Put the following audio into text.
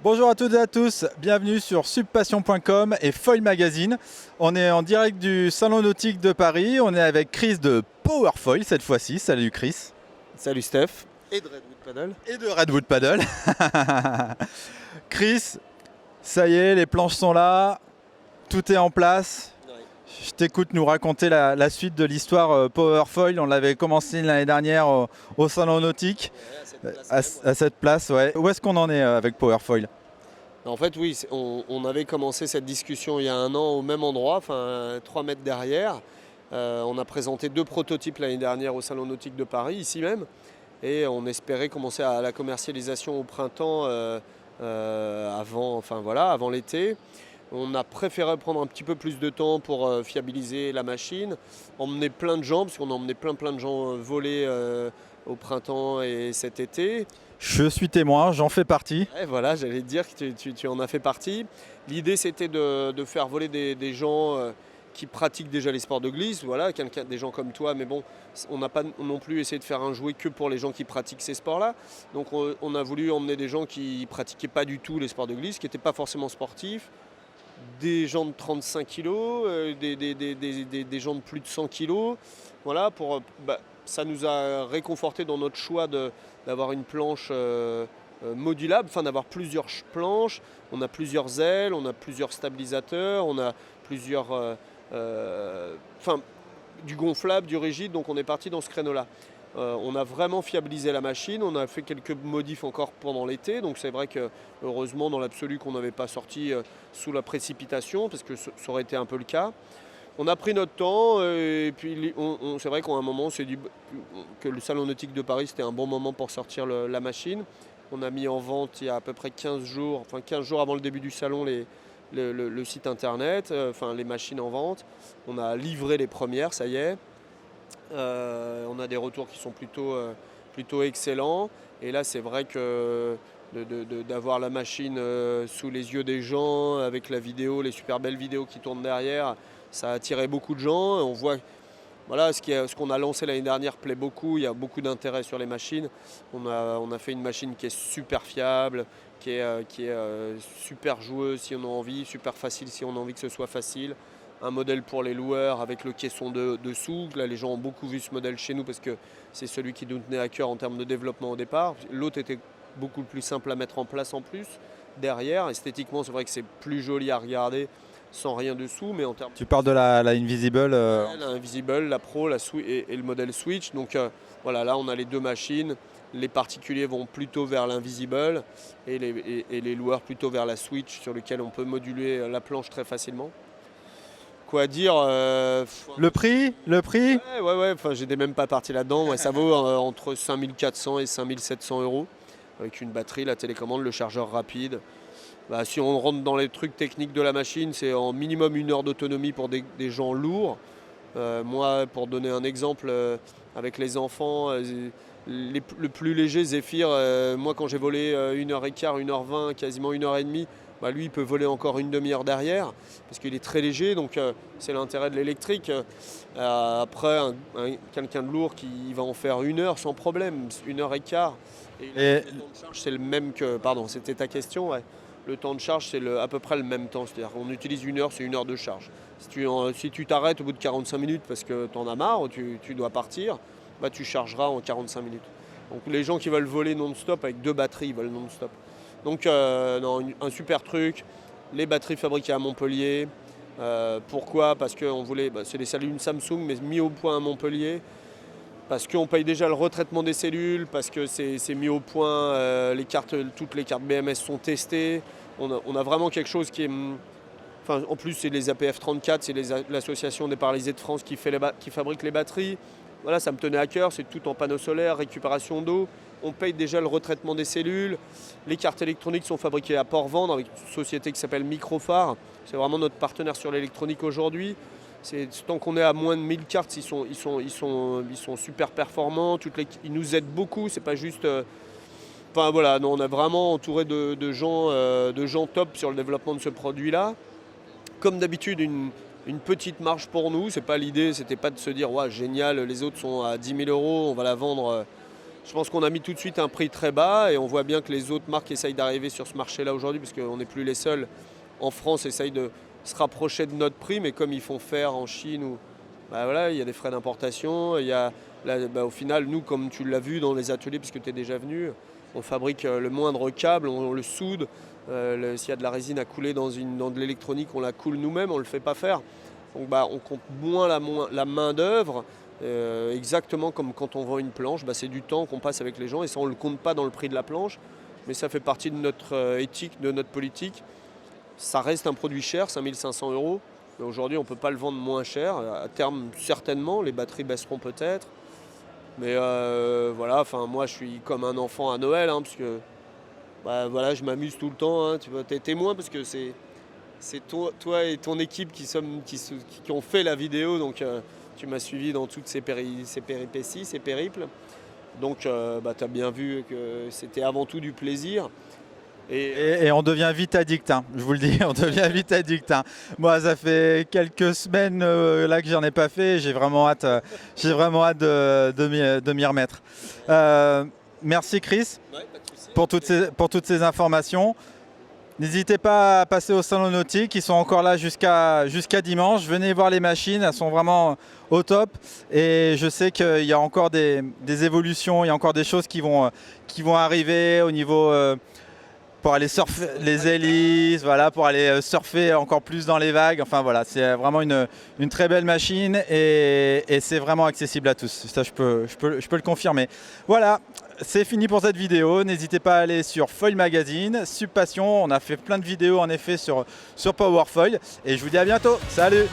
Bonjour à toutes et à tous, bienvenue sur subpassion.com et Foil Magazine. On est en direct du Salon Nautique de Paris, on est avec Chris de Powerfoil cette fois-ci. Salut Chris. Salut Steph. Et de Redwood Paddle. Et de Redwood Paddle. Chris, ça y est, les planches sont là, tout est en place. Ouais. Je t'écoute nous raconter la suite de l'histoire Powerfoil. On l'avait commencé l'année dernière au Salon Nautique. Ouais, À cette place, ouais. Où est-ce qu'on en est avec Powerfoil? En fait, oui, on avait commencé cette discussion il y a un an au même endroit, enfin 3 mètres derrière. On a présenté 2 prototypes l'année dernière au Salon Nautique de Paris, ici même. Et on espérait commencer à la commercialisation au printemps avant l'été. On a préféré prendre un petit peu plus de temps pour fiabiliser la machine, emmener plein de gens, parce qu'on a emmené plein de gens voler au printemps et cet été. Je suis témoin, j'en fais partie. Ouais, voilà, j'allais te dire que tu en as fait partie. L'idée, c'était de faire voler des gens qui pratiquent déjà les sports de glisse, voilà, des gens comme toi, mais bon, on n'a pas non plus essayé de faire un jouet que pour les gens qui pratiquent ces sports-là. Donc on a voulu emmener des gens qui pratiquaient pas du tout les sports de glisse, qui n'étaient pas forcément sportifs, des gens de 35 kg, des gens de plus de 100 kg. Voilà, ça nous a réconforté dans notre choix d'avoir une planche modulable, enfin d'avoir plusieurs planches. On a plusieurs ailes, on a plusieurs stabilisateurs, on a plusieurs... du gonflable, du rigide, donc on est parti dans ce créneau-là. On a vraiment fiabilisé la machine, on a fait quelques modifs encore pendant l'été, donc c'est vrai que heureusement dans l'absolu qu'on n'avait pas sorti sous la précipitation, parce que ça aurait été un peu le cas. On a pris notre temps et puis c'est vrai qu'à un moment on s'est dit que le Salon Nautique de Paris c'était un bon moment pour sortir la machine. On a mis en vente il y a à peu près 15 jours avant le début du salon le site internet, les machines en vente. On a livré les premières, ça y est. On a des retours qui sont plutôt excellents. Et là, c'est vrai que d'avoir la machine sous les yeux des gens, avec la vidéo, les super belles vidéos qui tournent derrière, ça a attiré beaucoup de gens. Et on voit voilà, ce qu'on a lancé l'année dernière plaît beaucoup. Il y a beaucoup d'intérêt sur les machines. On a fait une machine qui est super fiable, qui est super joueuse si on a envie, super facile si on a envie que ce soit facile. Un modèle pour les loueurs avec le caisson dessous. Là, les gens ont beaucoup vu ce modèle chez nous parce que c'est celui qui nous tenait à cœur en termes de développement au départ. L'autre était beaucoup plus simple à mettre en place en plus. Derrière, esthétiquement, c'est vrai que c'est plus joli à regarder sans rien dessous, mais en termes... Tu parles de la Invisible La Invisible, la Pro et le modèle Switch. Donc voilà, là on a les 2 machines. Les particuliers vont plutôt vers l'Invisible et les loueurs plutôt vers la Switch sur lequel on peut moduler la planche très facilement. Quoi dire Le prix Ouais, enfin, j'étais même pas parti là-dedans. Ouais, ça vaut entre 5400 et 5700 euros avec une batterie, la télécommande, le chargeur rapide. Si on rentre dans les trucs techniques de la machine, c'est en minimum 1 heure d'autonomie pour des gens lourds. Moi, pour donner un exemple, avec les enfants, le plus léger, Zephyr, moi quand j'ai volé 1h15, 1h20, quasiment 1h30, lui il peut voler encore une demi-heure derrière parce qu'il est très léger, donc c'est l'intérêt de l'électrique. Après, quelqu'un de lourd qui va en faire 1 heure sans problème, 1h15. Et le temps de charge c'est le même que... Pardon, c'était ta question, ouais. Le temps de charge c'est à peu près le même temps, c'est-à-dire qu'on utilise 1 heure, c'est 1 heure de charge. Si tu t'arrêtes au bout de 45 minutes parce que tu en as marre ou tu dois partir, tu chargeras en 45 minutes. Donc les gens qui veulent voler non-stop avec 2 batteries, ils veulent non-stop. Donc un super truc, les batteries fabriquées à Montpellier. Pourquoi? Parce que c'est des cellules Samsung mais mis au point à Montpellier. Parce qu'on paye déjà le retraitement des cellules, parce que c'est mis au point, toutes les cartes BMS sont testées. On a vraiment quelque chose qui est... en plus, c'est les APF 34, c'est l'association des paralysés de France qui fabrique les batteries. Voilà, ça me tenait à cœur, c'est tout en panneaux solaires, récupération d'eau. On paye déjà le retraitement des cellules. Les cartes électroniques sont fabriquées à Port-Vendre avec une société qui s'appelle Microphare. C'est vraiment notre partenaire sur l'électronique aujourd'hui. Tant qu'on est à moins de 1000 cartes, ils sont super performants. Ils nous aident beaucoup, c'est pas juste... on est vraiment entouré de gens top sur le développement de ce produit-là. Comme d'habitude, une petite marge pour nous. C'est pas l'idée, c'était pas de se dire ouais, génial, les autres sont à 10 000 euros, on va la vendre Je pense qu'on a mis tout de suite un prix très bas et on voit bien que les autres marques essayent d'arriver sur ce marché-là aujourd'hui, parce qu'on n'est plus les seuls en France, essayent de se rapprocher de notre prix, mais comme ils font faire en Chine, voilà, il y a des frais d'importation, au final, nous, comme tu l'as vu dans les ateliers, puisque tu es déjà venu, on fabrique le moindre câble, on le soude. S'il y a de la résine à couler dans de l'électronique, on la coule nous-mêmes, on ne le fait pas faire. Donc on compte moins la main d'œuvre, exactement comme quand on vend une planche, c'est du temps qu'on passe avec les gens et ça on ne le compte pas dans le prix de la planche, mais ça fait partie de notre éthique, de notre politique. Ça reste un produit cher, 5 500 €, mais aujourd'hui on ne peut pas le vendre moins cher. À terme certainement, les batteries baisseront peut-être, mais voilà, moi je suis comme un enfant à Noël, parce que voilà, je m'amuse tout le temps, tu vois, t'es témoin parce que c'est toi et ton équipe qui ont fait la vidéo, donc tu m'as suivi dans toutes ces péripéties, ces périples. Donc tu as bien vu que c'était avant tout du plaisir. Et on devient vite addict, je vous le dis, on devient vite addict. Moi, ça fait quelques semaines là que j'en ai pas fait, j'ai vraiment hâte de m'y remettre. Merci Chris, Ouais, pas de souci. pour toutes ces informations. N'hésitez pas à passer au salon nautique, ils sont encore là jusqu'à dimanche. Venez voir les machines, elles sont vraiment au top. Et je sais qu'il y a encore des évolutions, il y a encore des choses qui vont arriver au niveau pour aller surfer les hélices, voilà, pour aller surfer encore plus dans les vagues. Enfin voilà, c'est vraiment une très belle machine et c'est vraiment accessible à tous. Ça, je peux le confirmer. Voilà. C'est fini pour cette vidéo, n'hésitez pas à aller sur Foil Magazine, Subpassion, on a fait plein de vidéos en effet sur Powerfoil et je vous dis à bientôt, salut!